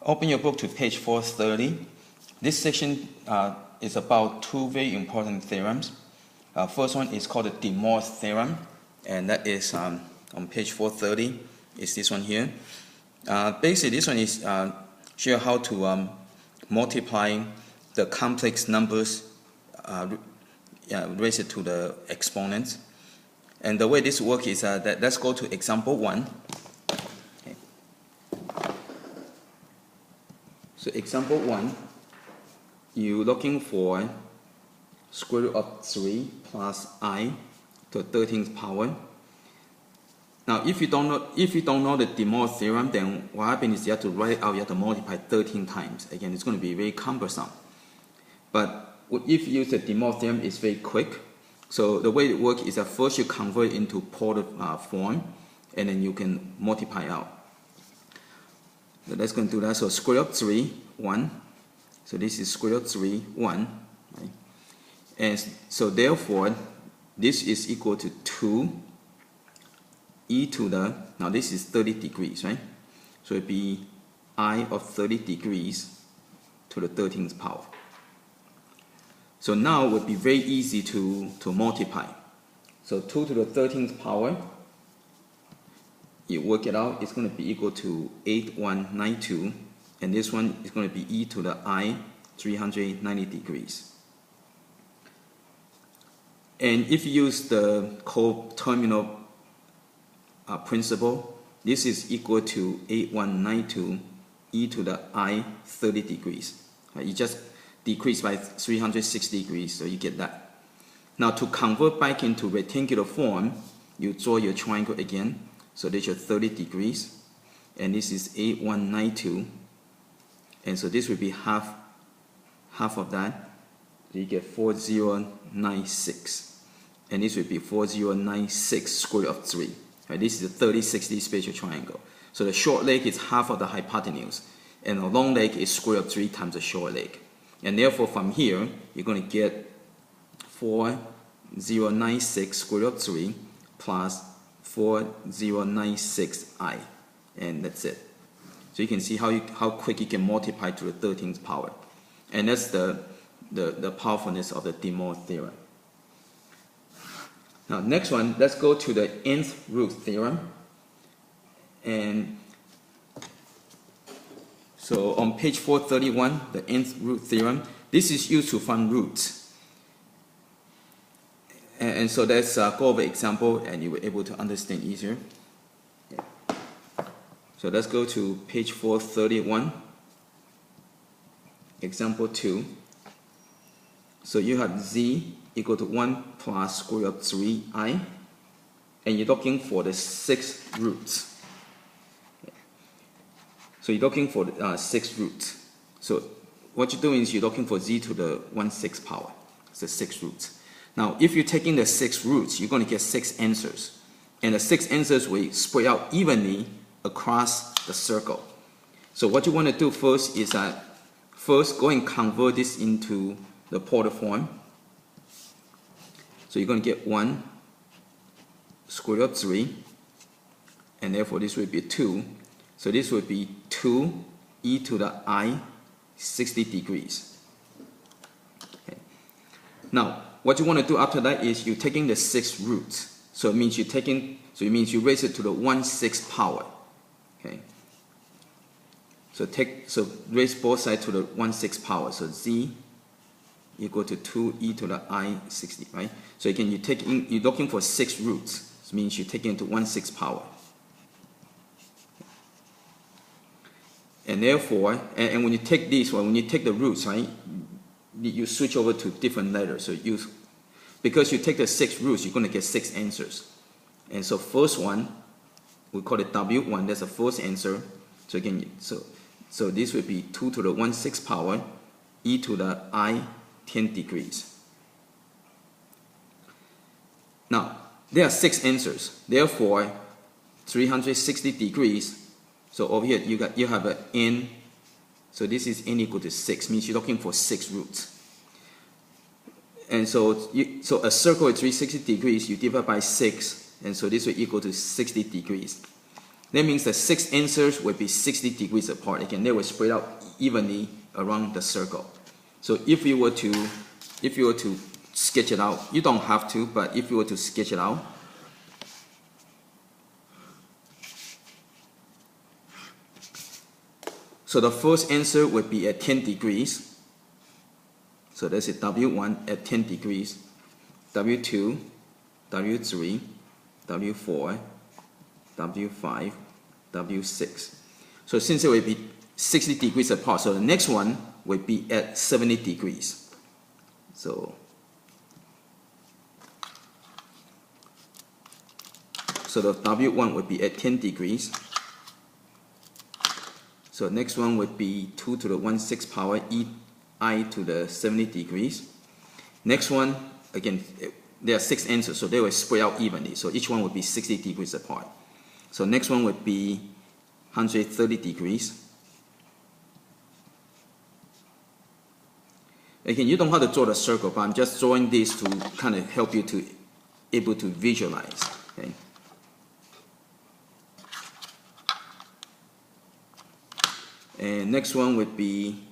Open your book to page 430. This section is about two very important theorems. First one is called the De Mor's theorem, and that is on page 430. It's this one here. Basically, this one is show how to multiply the complex numbers raised to the exponents. And the way this works is that let's go to example 1. Okay. So example 1, you're looking for square root of 3 plus I to the 13th power. Now, if you don't know the De Mor's theorem, then what happens is you have to write it out. You have to multiply 13 times. Again, it's going to be very cumbersome. But if you use the De Mor's theorem, it's very quick. So the way it works is that first you convert it into Porter form, and then you can multiply out. So let's go and do that. So square root of 3, 1. So this is square root of 3, 1. Right? And so therefore, this is equal to 2 e to the, now this is 30 degrees, right? So it'd be I of 30 degrees to the 13th power. So now it would be very easy to multiply. So 2 to the 13th power, you work it out, it's going to be equal to 8192. And this one is going to be e to the I 390 degrees. And if you use the coterminal principle, this is equal to 8192 e to the I 30 degrees. You just decrease by 360 degrees, so you get that. Now to convert back into rectangular form, you draw your triangle again. So there's your 30 degrees, and this is 8192, and so this will be half of that. So you get 4096, and this will be 4096 square root of 3. Right, this is a 30-60 spatial triangle. So the short leg is half of the hypotenuse, and the long leg is square root of 3 times the short leg. And therefore, from here, you're going to get 4096 square root of 3 plus 4096i, and that's it. So you can see how quick you can multiply to the 13th power. And that's the powerfulness of the De Mor's theorem. Now, next one, let's go to the Nth Root Theorem. And so on page 431, the Nth Root Theorem, this is used to find roots. And so let's go over example, and you will be able to understand easier. Yeah. So let's go to page 431, example 2. So you have z equal to 1 plus square root of 3i, and you're looking for the 6 roots. So you're looking for 6 roots. So what you're doing is you're looking for z to the 1/6 power. It's the 6 roots. Now, if you're taking the 6 roots, you're going to get 6 answers. And the 6 answers will spread out evenly across the circle. So what you want to do first is first go and convert this into the Porter form. So you're going to get 1 square root of 3, and therefore this will be 2. So this would be 2 e to the I 60 degrees. Okay. Now, what you want to do after that is you're taking the 6 roots. So it means you raise it to the 1/6 power. Okay. So raise both sides to the 1/6 power. So z equal to 2 e to the I 60, right? So again, you're looking for 6 roots. It means you're taking it to 1/6 power. And therefore, and when you take these, when you take the roots, right, you switch over to different letters. So because you take the 6 roots, you're going to get 6 answers. And so first one, we call it W1. That's the first answer. So again, so this would be 2 to the 1/6 power, e to the I 10 degrees. Now, there are 6 answers. Therefore, 360 degrees. So over here, you have an n. So this is n equal to 6. Means you're looking for 6 roots. And so a circle at 360 degrees, you divide by 6, and so this will equal to 60 degrees. That means the 6 answers would be 60 degrees apart. Again, they will spread out evenly around the circle. So if you were to sketch it out, you don't have to, but if you were to sketch it out, so the first answer would be at 10 degrees. So that's it, W1 at 10 degrees, W2, W3, W4, W5, W6. So since it will be 60 degrees apart, so the next one would be at 70 degrees. So the W1 would be at 10 degrees. So next one would be 2 to the 1/6 power I to the 70 degrees. Next one, again, there are 6 answers, so they will spread out evenly. So each one would be 60 degrees apart. So next one would be 130 degrees. Again, you don't have to draw the circle, but I'm just drawing this to kind of help you to able to visualize. Okay. And next one would be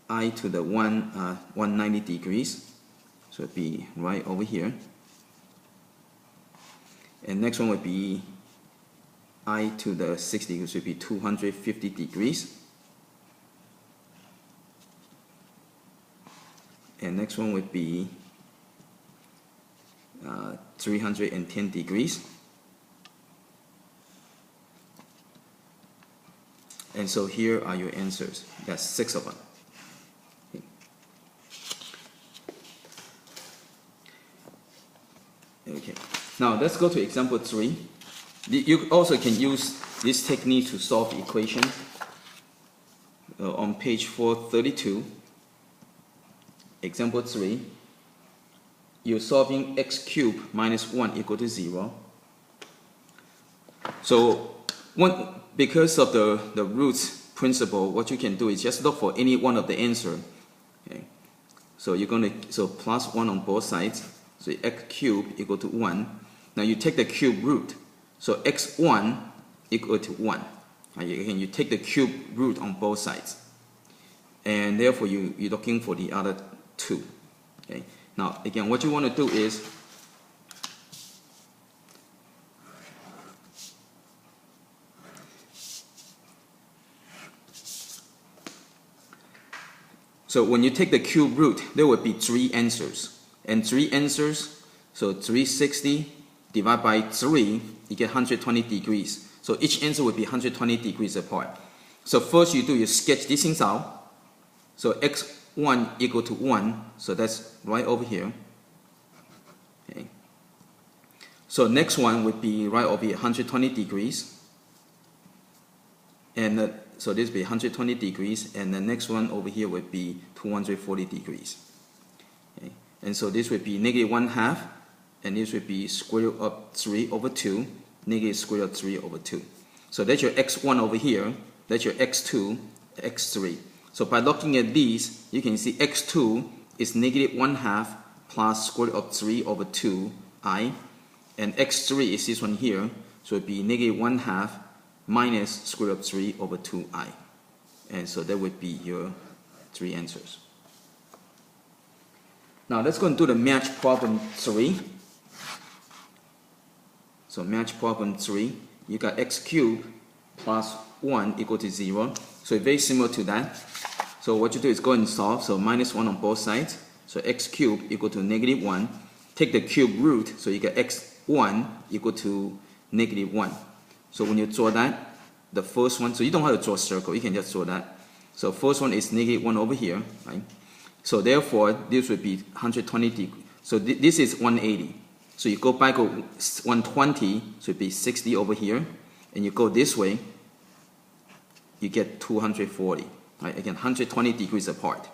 I to the 190 degrees. So it'd be right over here. And next one would be I to the 60 degrees, would be 250 degrees. And next one would be 310 degrees. And so here are your answers. That's 6 of them. Okay. Now let's go to example 3. You also can use this technique to solve equations. On page 432, example 3, you're solving x cubed minus 1 equal to 0. So because of the roots principle, what you can do is just look for any one of the answer. Okay. So you're going to plus 1 on both sides. So x cubed equal to 1. Now you take the cube root. So x1 equal to 1. Again, you take the cube root on both sides. And therefore you're looking for the other 2. Okay. Now again, what you want to do is so when you take the cube root, there will be 3 answers. And 3 answers, so 360 divided by 3, you get 120 degrees. So each answer will be 120 degrees apart. So first you sketch these things out. So x1 equal to 1, so that's right over here. Okay. So next one would be right over here, 120 degrees. And so this would be 120 degrees, and the next one over here would be 240 degrees. Okay. And so this would be negative 1/2, and this would be square root of 3 over 2, negative square root of 3 over 2. So that's your x1 over here, that's your x2, x3. So by looking at these, you can see x2 is negative 1/2 plus square root of 3 over 2i, and x3 is this one here, so it would be negative 1/2 minus square root of 3 over 2i. And so that would be your 3 answers. Now let's go and do the match problem 3. So match problem 3, you got x cubed plus 1 equal to 0. So very similar to that. So what you do is go and solve. So minus 1 on both sides. So x cubed equal to negative 1. Take the cube root, so you get x1 equal to negative 1. So when you draw that, the first one, so you don't have to draw a circle, you can just draw that. So first one is negative 1 over here, right? So therefore, this would be 120 degrees. So this is 180. So you go back 120, so it'd be 60 over here. And you go this way, you get 240. Right? Again, 120 degrees apart.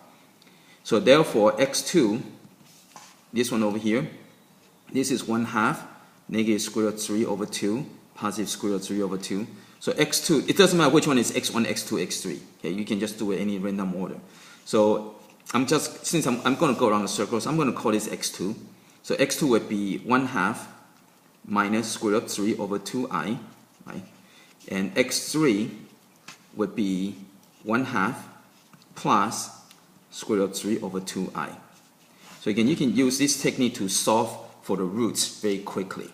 So therefore, x2, this one over here, this is 1/2, negative square root of 3 over 2, positive square root of 3 over 2. So x2, it doesn't matter which one is x1, x2, x3. Okay, you can just do it any random order. So since I'm going to go around the circles, I'm going to call this x2. So x2 would be 1/2 minus square root of 3 over 2i right? And x3 would be 1/2 plus square root of 3 over 2i. So again, you can use this technique to solve for the roots very quickly.